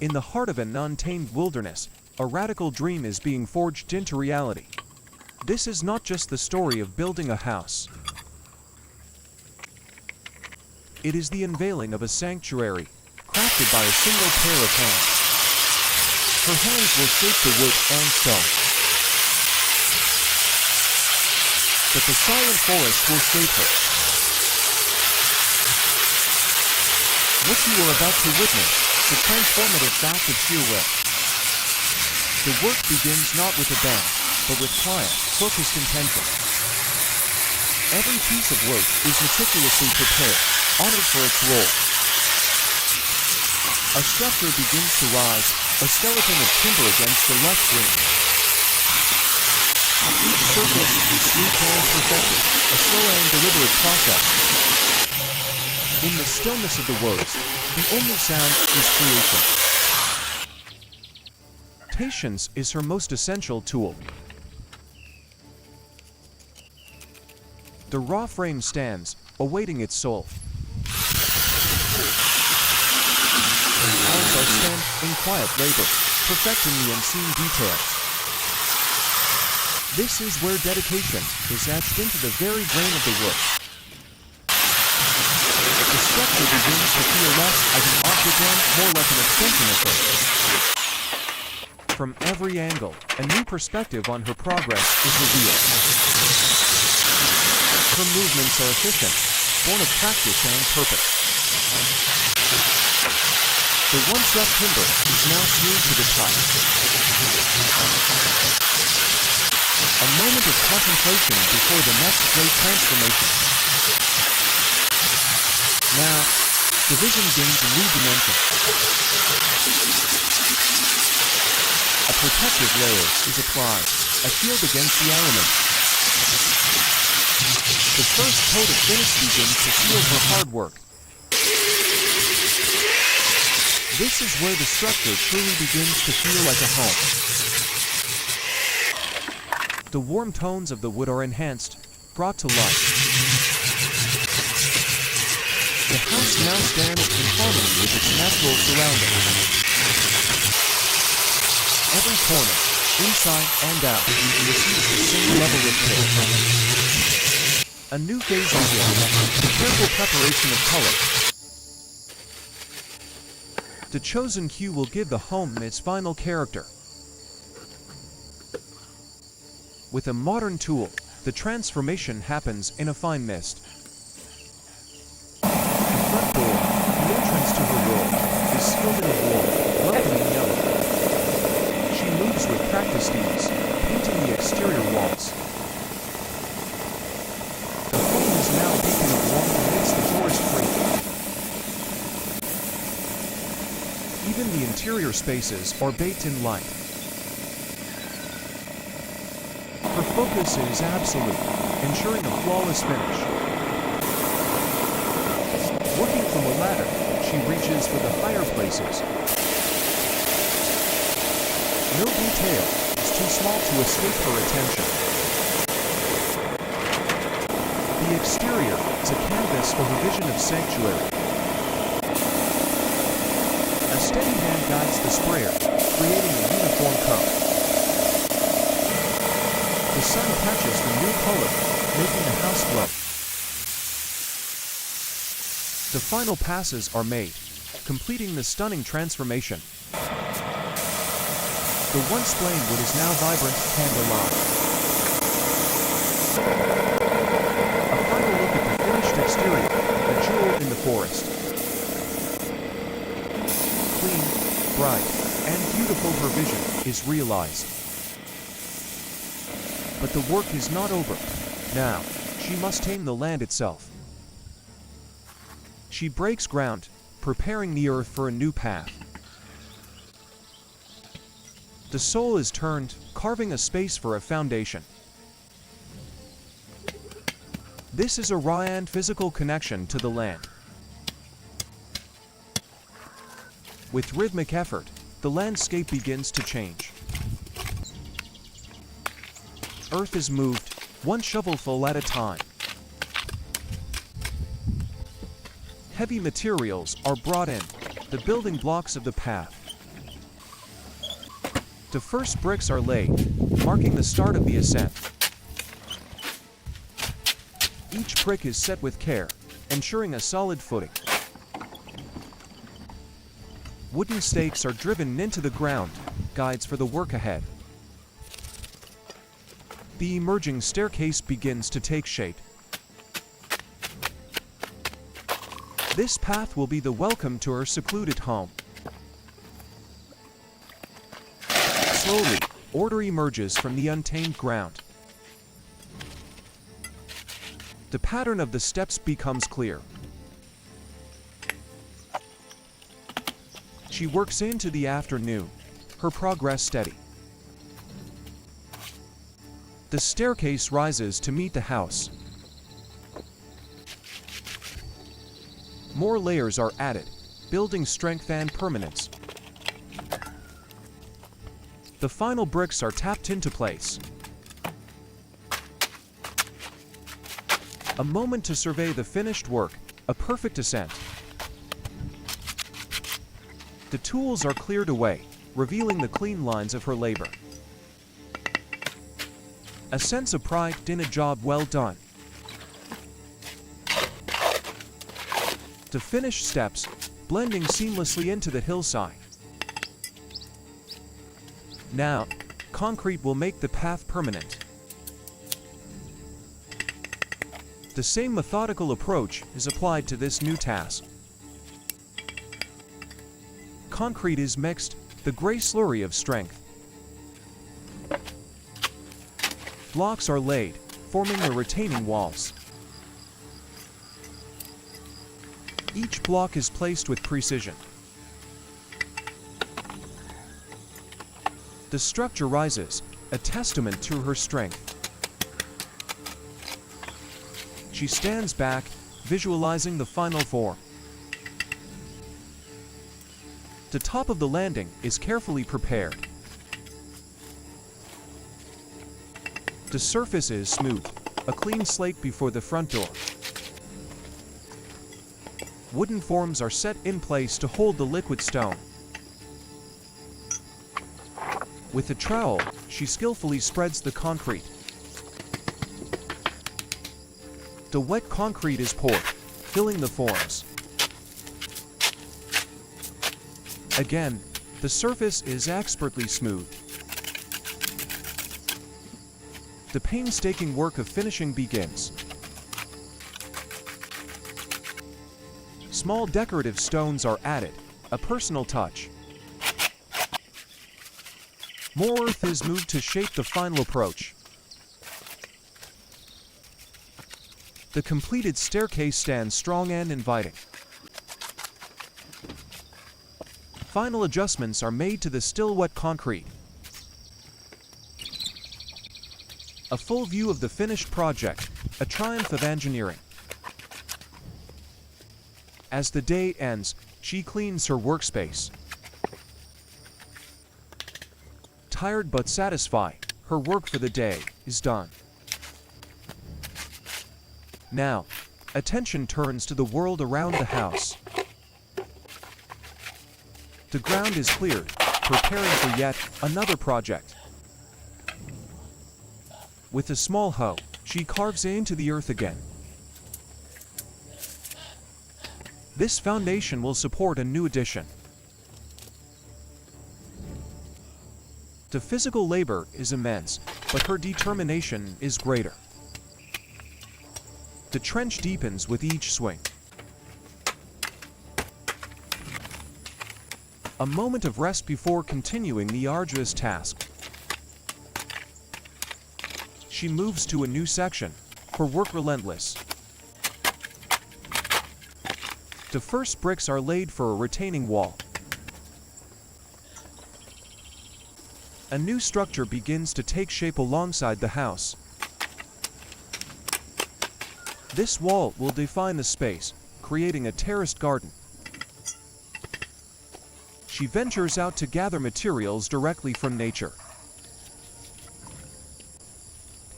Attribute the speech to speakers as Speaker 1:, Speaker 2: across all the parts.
Speaker 1: In the heart of an untamed wilderness, a radical dream is being forged into reality. This is not just the story of building a house. It is the unveiling of a sanctuary, crafted by a single pair of hands. Her hands will shape the wood and stone. But the silent forest will shape her. What you are about to witness, the transformative act of sheer will. The work begins not with a bang, but with quiet, focused intention. Every piece of work is meticulously prepared, honored for its role. A structure begins to rise, a skeleton of timber against the lush green. Each surface is smooth and perfected, a slow and deliberate process. In the stillness of the words, the only sound is creation. Patience is her most essential tool. The raw frame stands, awaiting its soul. Hands are spent in quiet labor, perfecting the unseen details. This is where dedication is etched into the very grain of the wood. The structure begins to feel less as an octagon, more like an extension of her. From every angle, a new perspective on her progress is revealed. Her movements are efficient, born of practice and purpose. The once rough timber is now smooth to the touch. A moment of contemplation before the next great transformation. Now, the vision gains a new dimension. A protective layer is applied, a shield against the elements. The first coat of finish begins to seal her hard work. This is where the structure truly begins to feel like a home. The warm tones of the wood are enhanced, brought to life. The house now stands in harmony with its natural surroundings. Every corner, inside and out, receives the same level of care. A new phase begins, the careful preparation of color. The chosen hue will give the home its final character. With a modern tool, the transformation happens in a fine mist. The front door, the entrance to her world, is sealed in a warm, welcoming yellow. She moves with practiced ease, painting the exterior walls. The home is now a beacon of warmth amidst the forest free. Even the interior spaces are baked in light. Her focus is absolute, ensuring a flawless finish. Working from a ladder, she reaches for the higher places. No detail is too small to escape her attention. The exterior is a canvas for her vision of sanctuary. A steady hand guides the sprayer, creating a uniform coat. The sun catches the new color, making the house glow. The final passes are made, completing the stunning transformation. The once plain wood is now vibrant and alive. A final look at the finished exterior, a jewel in the forest. Clean, bright, and beautiful her vision is realized. But the work is not over. Now, she must tame the land itself. She breaks ground, preparing the earth for a new path. The soul is turned, carving a space for a foundation. This is a raw and physical connection to the land. With rhythmic effort, the landscape begins to change. Earth is moved, one shovelful at a time. Heavy materials are brought in, the building blocks of the path. The first bricks are laid, marking the start of the ascent. Each brick is set with care, ensuring a solid footing. Wooden stakes are driven into the ground, guides for the work ahead. The emerging staircase begins to take shape. This path will be the welcome to her secluded home. Slowly, order emerges from the untamed ground. The pattern of the steps becomes clear. She works into the afternoon, her progress steady. The staircase rises to meet the house. More layers are added, building strength and permanence. The final bricks are tapped into place. A moment to survey the finished work, a perfect ascent. The tools are cleared away, revealing the clean lines of her labor. A sense of pride in a job well done. The finished steps, blending seamlessly into the hillside. Now, concrete will make the path permanent. The same methodical approach is applied to this new task. Concrete is mixed, the gray slurry of strength. Blocks are laid, forming the retaining walls. Each block is placed with precision. The structure rises, a testament to her strength. She stands back, visualizing the final form. The top of the landing is carefully prepared. The surface is smooth, a clean slate before the front door. Wooden forms are set in place to hold the liquid stone. With a trowel, she skillfully spreads the concrete. The wet concrete is poured, filling the forms. Again, the surface is expertly smooth. The painstaking work of finishing begins. Small decorative stones are added, a personal touch. More earth is moved to shape the final approach. The completed staircase stands strong and inviting. Final adjustments are made to the still wet concrete. A full view of the finished project, a triumph of engineering. As the day ends, she cleans her workspace. Tired but satisfied, her work for the day is done. Now, attention turns to the world around the house. The ground is cleared, preparing for yet another project. With a small hoe, she carves into the earth again. This foundation will support a new addition. The physical labor is immense, but her determination is greater. The trench deepens with each swing. A moment of rest before continuing the arduous task. She moves to a new section, her work relentless. The first bricks are laid for a retaining wall. A new structure begins to take shape alongside the house. This wall will define the space, creating a terraced garden. She ventures out to gather materials directly from nature.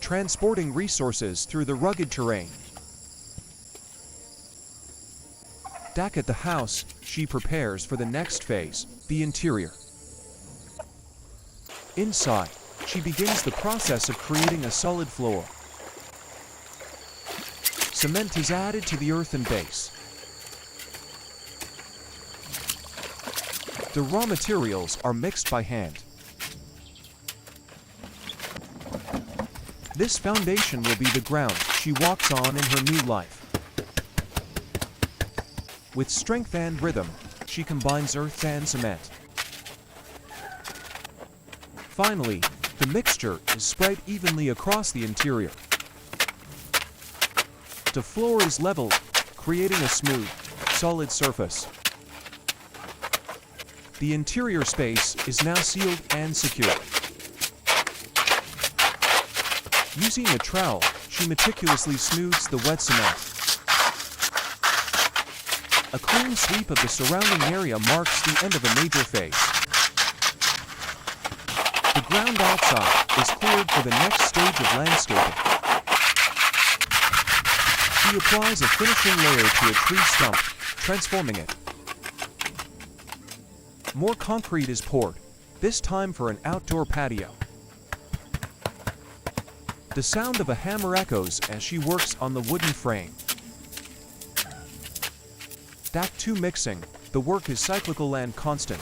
Speaker 1: Transporting resources through the rugged terrain. Back at the house, she prepares for the next phase, the interior. Inside, she begins the process of creating a solid floor. Cement is added to the earthen base. The raw materials are mixed by hand. This foundation will be the ground she walks on in her new life. With strength and rhythm, she combines earth and cement. Finally, the mixture is spread evenly across the interior. The floor is leveled, creating a smooth, solid surface. The interior space is now sealed and secure. Using a trowel, she meticulously smooths the wet cement. A clean sweep of the surrounding area marks the end of a major phase. The ground outside is cleared for the next stage of landscaping. She applies a finishing layer to a tree stump, transforming it. More concrete is poured, this time for an outdoor patio. The sound of a hammer echoes as she works on the wooden frame. That too mixing, the work is cyclical and constant.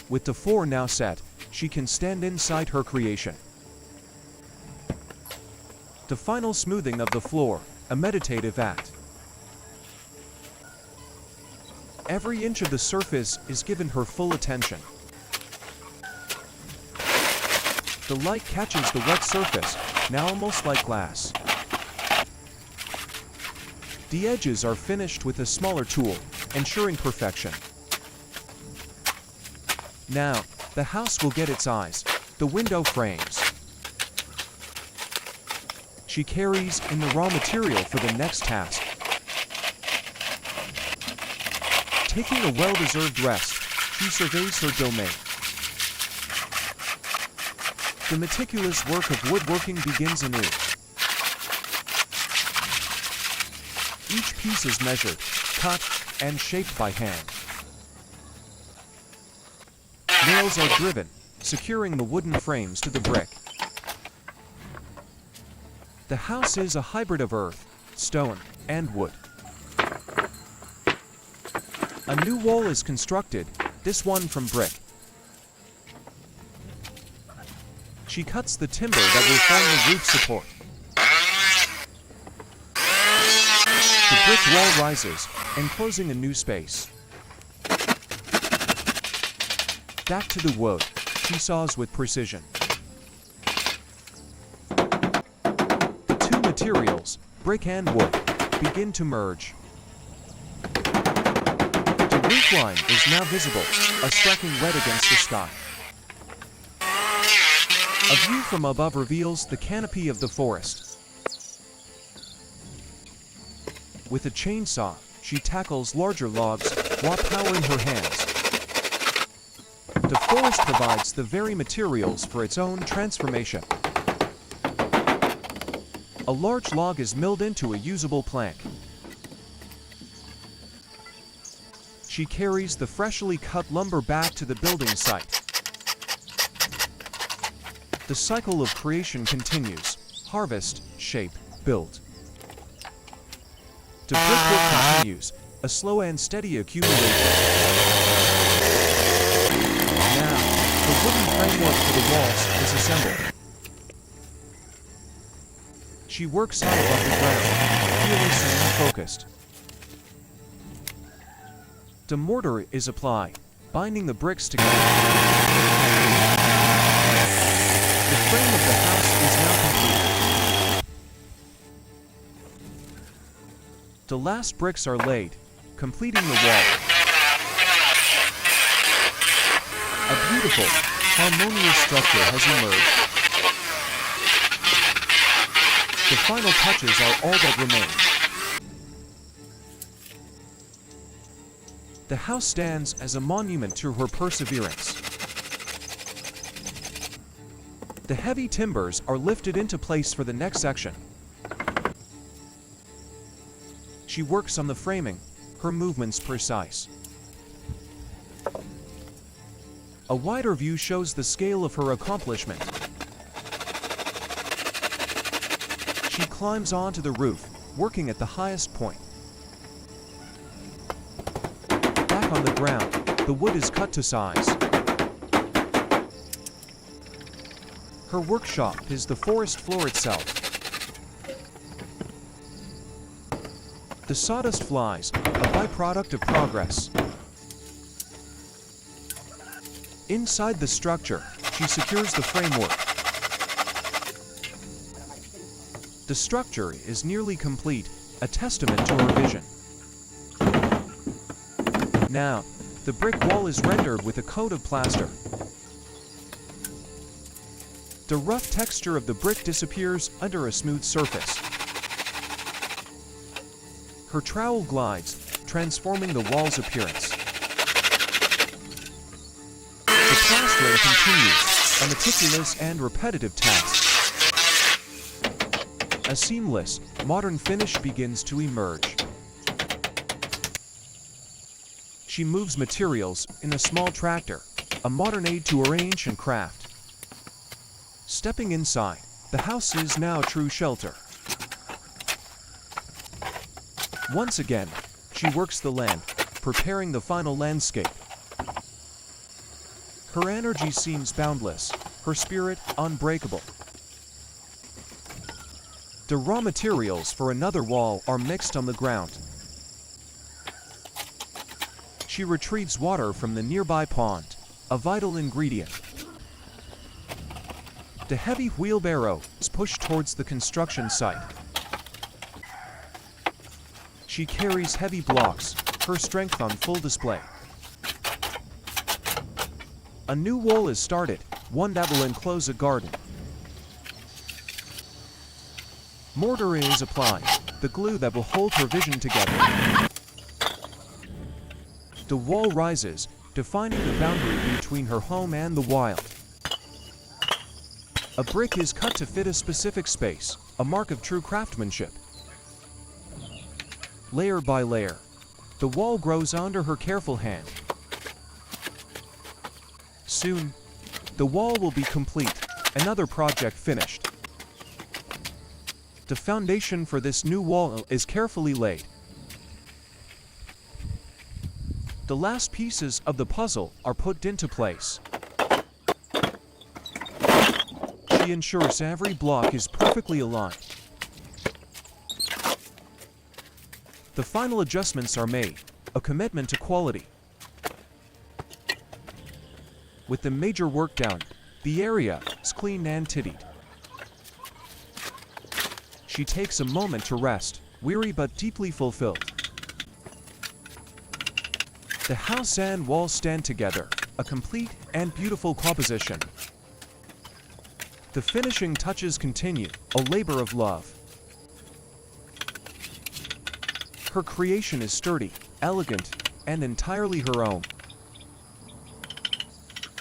Speaker 1: With the floor now set, she can stand inside her creation. The final smoothing of the floor, a meditative act. Every inch of the surface is given her full attention. The light catches the wet surface, now almost like glass. The edges are finished with a smaller tool, ensuring perfection. Now, the house will get its eyes, the window frames. She carries in the raw material for the next task. Taking a well-deserved rest, she surveys her domain. The meticulous work of woodworking begins anew. Each piece is measured, cut, and shaped by hand. Nails are driven, securing the wooden frames to the brick. The house is a hybrid of earth, stone, and wood. A new wall is constructed, this one from brick. She cuts the timber that will form the roof support. The brick wall rises, enclosing a new space. Back to the wood, she saws with precision. The two materials, brick and wood, begin to merge. The roof line is now visible, a striking red against the sky. A view from above reveals the canopy of the forest. With a chainsaw, she tackles larger logs while powering her hands. The forest provides the very materials for its own transformation. A large log is milled into a usable plank. She carries the freshly cut lumber back to the building site. The cycle of creation continues: harvest, shape, build. The brickwork continues, a slow and steady accumulation. Now, the wooden framework for the walls is assembled. She works high above the ground, fearless and focused. The mortar is applied, binding the bricks together. The frame of the house is now complete. The last bricks are laid, completing the wall. A beautiful, harmonious structure has emerged. The final touches are all that remain. The house stands as a monument to her perseverance. The heavy timbers are lifted into place for the next section. She works on the framing, her movements precise. A wider view shows the scale of her accomplishment. She climbs onto the roof, working at the highest point. Back on the ground, the wood is cut to size. Her workshop is the forest floor itself. The sawdust flies, a byproduct of progress. Inside the structure, she secures the framework. The structure is nearly complete, a testament to her vision. Now, the brick wall is rendered with a coat of plaster. The rough texture of the brick disappears under a smooth surface. Her trowel glides, transforming the wall's appearance. The plastering continues, a meticulous and repetitive task. A seamless, modern finish begins to emerge. She moves materials in a small tractor, a modern aid to arrange and craft. Stepping inside, the house is now a true shelter. Once again, she works the land, preparing the final landscape. Her energy seems boundless, her spirit unbreakable. The raw materials for another wall are mixed on the ground. She retrieves water from the nearby pond, a vital ingredient. The heavy wheelbarrow is pushed towards the construction site. She carries heavy blocks, her strength on full display. A new wall is started, one that will enclose a garden. Mortar is applied, the glue that will hold her vision together. The wall rises, defining the boundary between her home and the wild. A brick is cut to fit a specific space, a mark of true craftsmanship. Layer by layer, the wall grows under her careful hand. Soon, the wall will be complete, another project finished. The foundation for this new wall is carefully laid. The last pieces of the puzzle are put into place. She ensures every block is perfectly aligned. The final adjustments are made, a commitment to quality. With the major work done, the area is clean and tidied. She takes a moment to rest, weary but deeply fulfilled. The house and walls stand together, a complete and beautiful composition. The finishing touches continue, a labor of love. Her creation is sturdy, elegant, and entirely her own.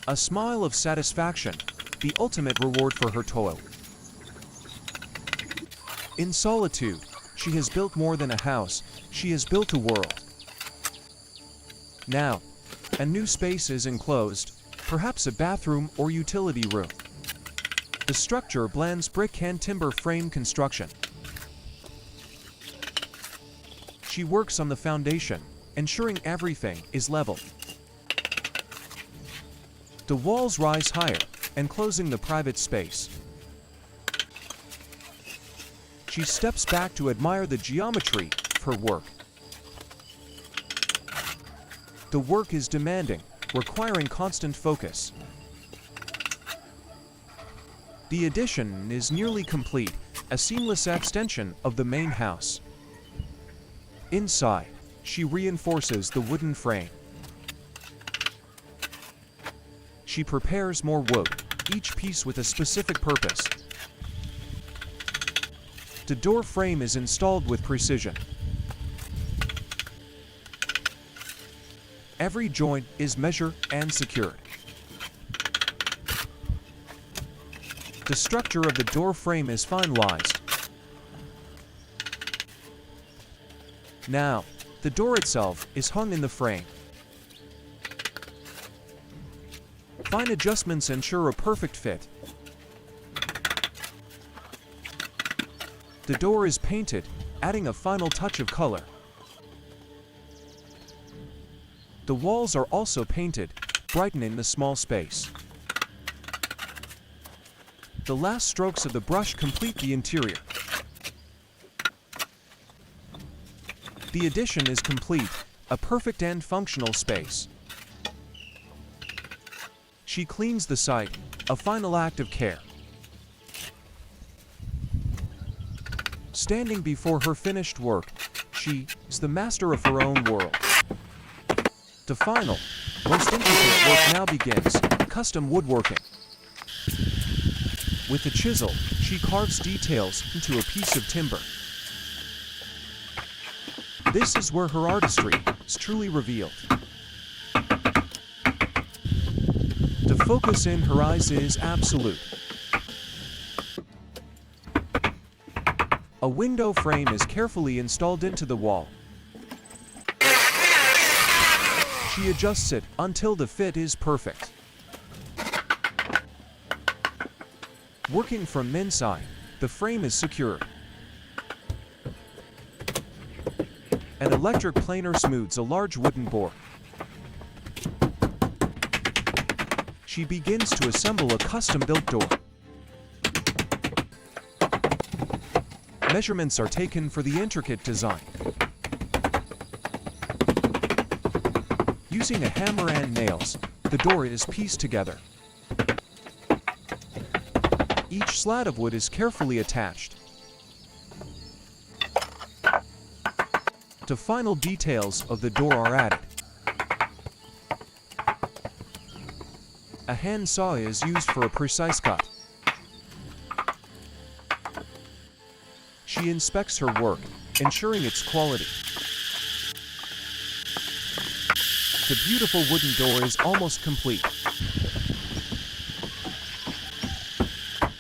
Speaker 1: A smile of satisfaction, the ultimate reward for her toil. In solitude, she has built more than a house, she has built a world. Now, a new space is enclosed, perhaps a bathroom or utility room. The structure blends brick and timber frame construction. She works on the foundation, ensuring everything is level. The walls rise higher, enclosing the private space. She steps back to admire the geometry of her work. The work is demanding, requiring constant focus. The addition is nearly complete, a seamless extension of the main house. Inside, she reinforces the wooden frame. She prepares more wood, each piece with a specific purpose. The door frame is installed with precision. Every joint is measured and secured. The structure of the door frame is finalized. Now, the door itself is hung in the frame. Fine adjustments ensure a perfect fit. The door is painted, adding a final touch of color. The walls are also painted, brightening the small space. The last strokes of the brush complete the interior. The addition is complete, a perfect and functional space. She cleans the site, a final act of care. Standing before her finished work, she is the master of her own world. The final, most intricate work now begins, custom woodworking. With a chisel, she carves details into a piece of timber. This is where her artistry is truly revealed. The focus in her eyes is absolute. A window frame is carefully installed into the wall. She adjusts it until the fit is perfect. Working from inside, the frame is secured. An electric planer smooths a large wooden board. She begins to assemble a custom-built door. Measurements are taken for the intricate design. Using a hammer and nails, the door is pieced together. Each slat of wood is carefully attached. The final details of the door are added. A hand saw is used for a precise cut. She inspects her work, ensuring its quality. The beautiful wooden door is almost complete.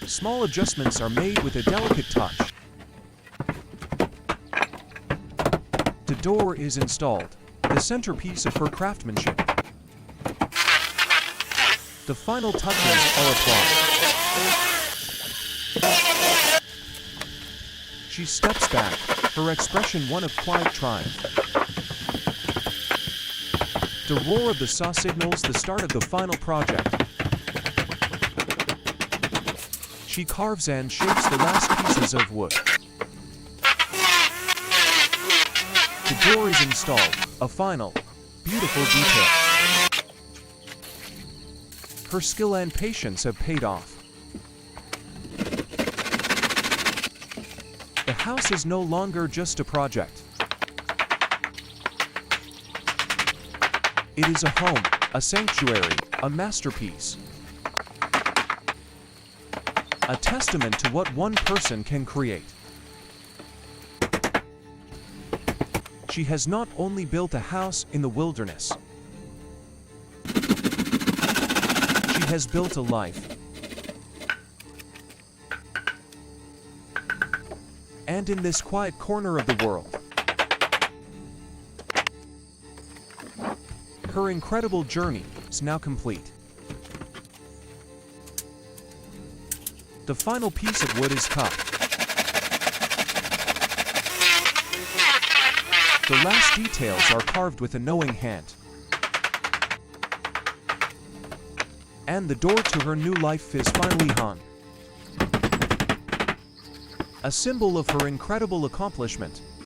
Speaker 1: Small adjustments are made with a delicate touch. The door is installed, the centerpiece of her craftsmanship. The final touches are applied. She steps back, her expression one of quiet triumph. The roar of the saw signals the start of the final project. She carves and shapes the last pieces of wood. The door is installed, a final, beautiful detail. Her skill and patience have paid off. The house is no longer just a project. It is a home, a sanctuary, a masterpiece. A testament to what one person can create. She has not only built a house in the wilderness. She has built a life. And in this quiet corner of the world. Her incredible journey is now complete. The final piece of wood is cut. The last details are carved with a knowing hand. And the door to her new life is finally hung. A symbol of her incredible accomplishment.